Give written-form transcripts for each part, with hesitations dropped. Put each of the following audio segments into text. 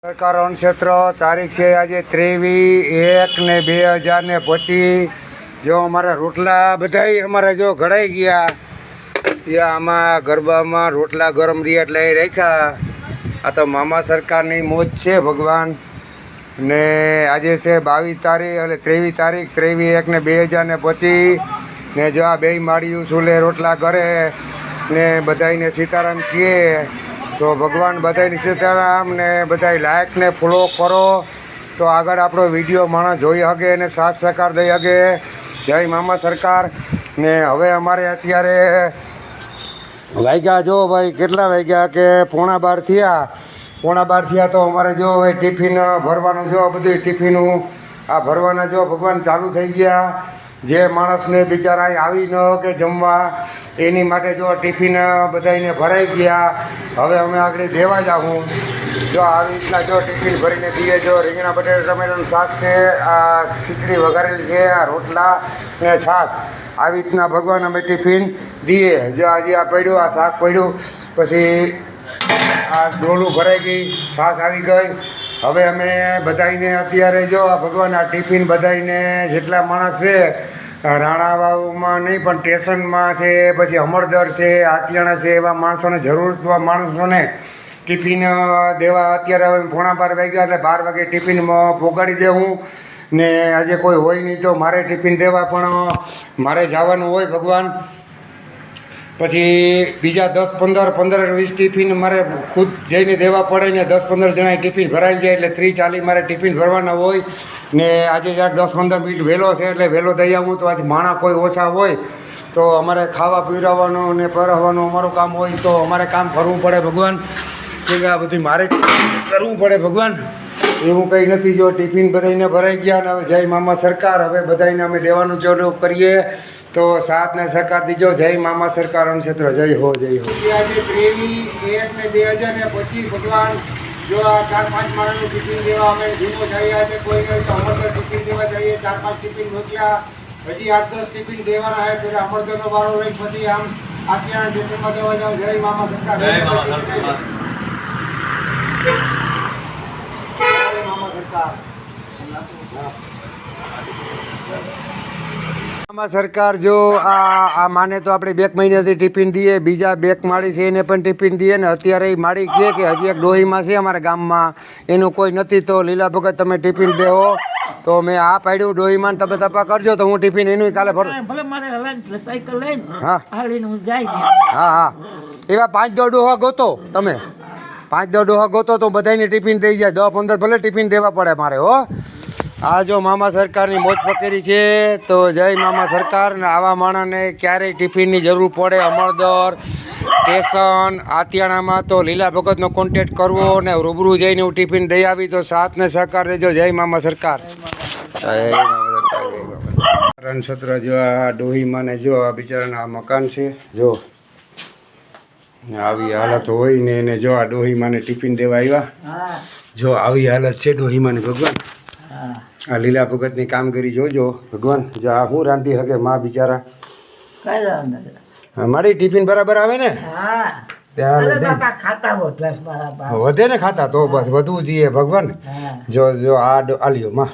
સરકાર ક્ષેત્ર તારીખ છે આજે 23/1/2025। જો અમારા રોટલા બધાય અમારે જો ઘડાઈ ગયા ત્યાં આમાં ગરબામાં રોટલા ગરમ રહ્યા એટલે એ રાખ્યા। આ તો મામા સરકારની મોજ છે ભગવાન ને આજે છે 22 તારીખ એટલે 23 તારીખ 23/1/2025 ને જો આ બે માળિયું ચૂલે રોટલા કરે ને બધાને સીતારામ કહે તો ભગવાન બધાને સીતારામ ને બધા લાઈક ને ફોલો કરો તો આગળ આપણો વિડીયો માણસ જોઈ શકે અને સાથ સહકાર દઈ શકે। જય મામા સરકાર। ને હવે અમારે અત્યારે વાગ્યા જો ભાઈ કેટલા વાગ્યા કે 11:15 થયા। 11:15 થયા તો અમારે જો હવે ટિફિન ભરવાનું જો બધું ટિફિનું આ ભરવાના જો ભગવાન ચાલુ થઈ ગયા। જે માણસને બિચારા અહીં આવી ન કે જમવા એની માટે જો ટિફિન બધાને ભરાઈ ગયા। હવે અમે આગળ દેવા જાઉં જો આવી રીતના જો ટિફિન ભરીને દઈએ। જો રીંગણા બટેટા ટમેટાનું શાક છે, આ ખીચડી વઘારેલી છે, આ રોટલા ને છાશ આવી રીતના ભગવાન અમે ટિફિન દઈએ। જો આજે આ પડ્યું, આ શાક પડ્યું, પછી આ ડોલું ભરાઈ ગઈ, છાશ આવી ગઈ। હવે અમે બધાને અત્યારે જો આ ભગવાન આ ટિફિન બધાને જેટલા માણસ છે રાણાવાવમાં નહીં પણ સ્ટેશનમાં છે, પછી અમરદર છે, આતિયાણા છે, એવા માણસોને જરૂરતવાળા માણસોને ટિફિન દેવા અત્યારે હવે 11:15 વાગ્યા એટલે 12 વાગે ટિફિનમાં પહોંચાડી દેવું ને આજે કોઈ હોય નહીં તો મારે ટિફિન દેવા પણ મારે જવાનું હોય ભગવાન। પછી બીજા 10-15-20 ટિફિન મારે ખુદ જઈને દેવા પડે ને 10-15 જણાએ ટિફિન ભરાઈ જાય એટલે 30-40 મારે ટિફિન ભરવાના હોય ને આજે યાર 10-15 મિનિટ વહેલો છે એટલે વહેલો દઈ આવું તો આજે માણા કોઈ ઓછા હોય તો અમારે ખાવા પીવડાવવાનું ને પહેરાવવાનું અમારું કામ હોય તો અમારે કામ કરવું પડે ભગવાન કે આ બધું મારે જ કરવું પડે ભગવાન। એવું કંઈ નથી જો ટિફિન બધાને ભરાઈ ગયા ને હવે જય મામા સરકાર। હવે બધાને અમે દેવાનું ચાલુ કરીએ તો સાથ ને સહકાર દીજો। જય મામા સરકાર ક્ષેત્ર જય હો જય હો। આજે 23/1/2025 ભગવાન જો આ 4-5 માણસનું ટિફિન દેવા અમે ધીમો જઈએ આજે કોઈ નહીં તો અમરદર ટિફિન દેવા જઈએ। 4-5 ટિફિન મોકલ્યા, હજી 8-10 ટિફિન દેવાના છે પેલા અમરદરનો વારો લઈને પછી આમ આતિયાણા સ્ટેશનમાં દેવા જાવ। જય મામા સરકાર જય મામા સરકાર જય મામા સરકાર। મામા સરકાર જો આ માને તો આપણે 2 મહિનાથી ટિફિન દઈએ, બીજા 2 માળી છે એને પણ ટિફિન દઈએ ને અત્યારે એ માળી કહે કે હજી એક ડોહીમાં છે અમારા ગામમાં એનું કોઈ નથી તો લીલા ભગત તમે ટિફિન દેવો તો મેં આ પાડ્યું ડોહીમાં તમે તપા કરજો તો હું ટિફિન એનું કાલે ભરું। હા હા એવા 5-10 ડોહા ગોતો તમે, 5-10 ડોહા ગોતો તો બધાને ટિફિન દઈ જાય। 10-15 ભલે ટિફિન દેવા પડે મારે હો। આ જો મામા સરકારની મોજ પકેરી છે તો જય મામા સરકાર। ને આવા માણસને ક્યારેય ટિફિનની જરૂર પડે અમરદર સ્ટેશન આતિયાણામાં તો લીલા ભગતનો કોન્ટેક્ટ કરવો ને રૂબરૂ જઈને હું ટિફિન દઈ આવી તો સાથ ને સહકાર દેજો। જય મામા સરકાર જય મામા સરકાર। રણછત્ર જો આ ડોહીમાં ને જો આ બિચારાના આ મકાન છે જો આવી હાલત હોય ને એને જો આ ડોહીમાં ને ટિફિન દેવા આવ્યા જો આવી હાલત છે ડોહીમાં ને ભગવાન। આ લીલા ભગતની કામગીરી જોજો ભગવાન। જો આ હું રાંધી શકે માં બિચારા મારી ટિફિન બરાબર આવે ને વધે ને ખાતા તો બસ વધવું જોઈએ ભગવાન। જો જો આ આલ્યો માં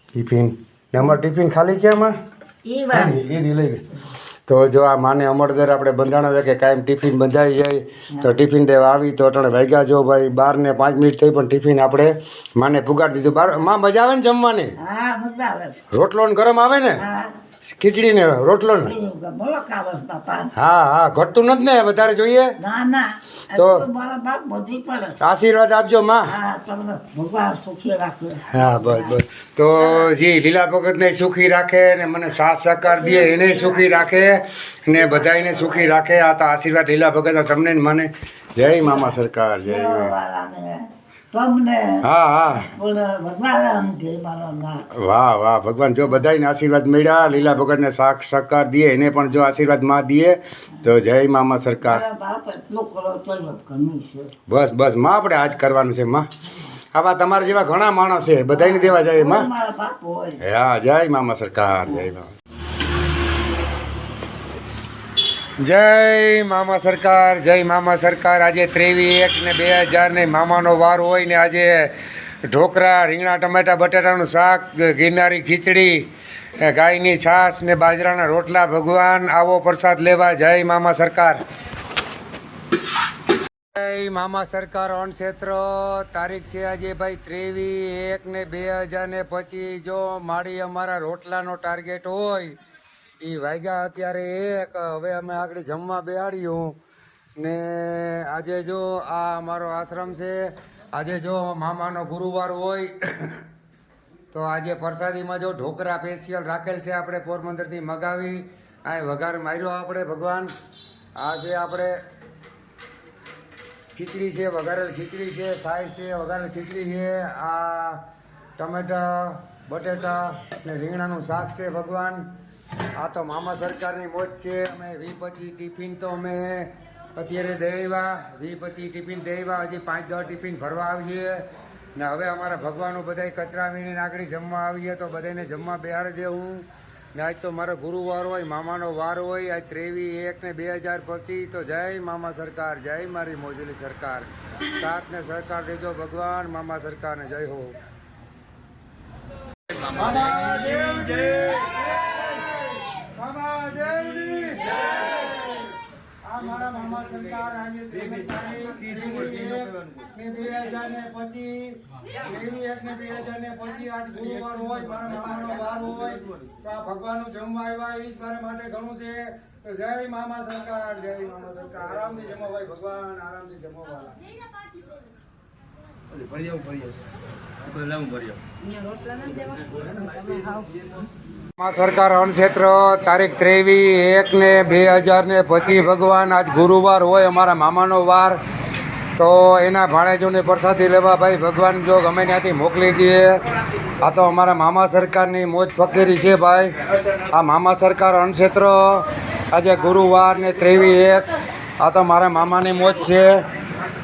ટિફિન ને અમારે ટિફિન ખાલી ક્યાં માં એ લઈ લે તો જો આ માને અમરદર આપણે બંધાણા છે કે કાયમ ટિફિન બંધાઈ જાય તો ટિફિન દેવા આવી તો અટાણે વાગ્યા જો ભાઈ 12 ને 5 મિનિટ થઈ પણ ટિફિન આપણે માને પુગાડી દીધું। માં મજા આવે ને જમવાની? રોટલો ને ગરમ આવે ને ખીચડી ને રોટલો ને? હા હા ઘટતું નથી ને વધારે જોઈએ તો આશીર્વાદ આપજો માં। હા બસ બસ તો જી લીલા ભગતને સુખી રાખે ને મને સાથ સહકાર દે એને સુખી રાખે ને બધાને સુખી રાખે। આ તો આશીર્વાદ લીલા ભગત તમને ને મને। જય મામા સરકાર જય હા હા વાહ વાહ ભગવાન। જો બધાને આશીર્વાદ મળ્યા લીલા ભગતને સાથ સહકાર દે એને પણ જો આશીર્વાદ માં દે તો જય મામા સરકાર। બસ બસ માં આપણે આજ કરવાનું છે માં। આવા તમારા જેવા ઘણા માણસ છે બધાને દેવા જાય માં। હા જય મામા સરકાર જય મામા। જય મામા સરકાર, જય મામા સરકાર. આજે 23/1/2000 મામાનો વાર હોય ને આજે ઢોકળા, રીંગણા, ટમેટા, બટાટાનું શાક, ગિરનારી ખીચડી, ગાયની છાશ ને બાજરાના રોટલા. ભગવાન આવો પ્રસાદ લેવા. જય મામા સરકાર. જય મામા સરકાર. ઓન ક્ષેત્ર તારીખ છે આજે ભાઈ 23/1/2025. જો મારી અમારા રોટલાનો ટાર્ગેટ હોય એ વાગ્યા અત્યારે 1. હવે અમે આગળ જમવા બેહાડ્યું ને આજે જો આ અમારો આશ્રમ છે. આજે જો મામાનો ગુરુવાર હોય તો આજે પ્રસાદીમાં જો ઢોકળા સ્પેશિયલ રાખેલ છે, આપણે પોરબંદરથી મગાવી આ વઘાર માર્યો આપણે. ભગવાન આ છે આપણે ખીચડી છે, વઘારેલ ખીચડી છે, સાય છે, વઘારેલ ખીચડી છે, આ ટમેટા, બટેટા ને રીંગણાનું શાક છે. ભગવાન આ તો મામા સરકારની મોજ છે. અમે 20-25 ટિફિન તો અમે અત્યારે દેવા 20-25 ટિફિન દેવા, હજી 5-10 ટિફિન ભરવા આવીએ ને હવે અમારા ભગવાનું બધા કચરા વીણીને આગળ જમવા આવીએ તો બધાને જમવા બેહાડી દેવું ને આજ તો મારો ગુરુવાર હોય, મામાનો વાર હોય. આજ 23/1/2025. તો જય મામા સરકાર, જય મારી મોજલી સરકાર. સાથને સરકાર દેજો ભગવાન. મામા સરકારને જય હો. મારા મામા સરકાર આજે 23/1/2025 આજ ગુરુવાર હોય, મારા મામાનો વાર હોય તો આ ભગવાનનું જમવા આવ્યા એ જ મારા માટે ઘણું છે. તો જય મામા સરકાર, જય મામા સરકાર. આરામથી જમો ભાઈ ભગવાન, આરામથી જમો વાલા. સરકાર અન્ન ક્ષેત્ર તારીખ 23/1/2025. ભગવાન આજ ગુરુવાર હોય, અમારા મામાનો વાર તો એના ભાણેજોને પ્રસાદી લેવા ભાઈ ભગવાન જો ગમે ત્યાંથી મોકલી દે. આ તો અમારા મામા સરકારની મોજ ફકીરી છે ભાઈ. આ મામા સરકાર અન્ન ક્ષેત્ર આજે ગુરુવાર ને 23/1. આ તો મારા મામાની મોજ છે.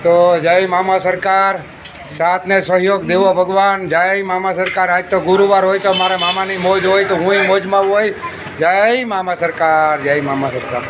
તો જય મામા સરકાર. સાથને સહયોગ દેવો ભગવાન. જય મામા સરકાર. આજ તો ગુરુવાર હોય તો મારા મામાની મોજ હોય તો હું મોજમાં હોય. જય મામા સરકાર, જય મામા સરકાર.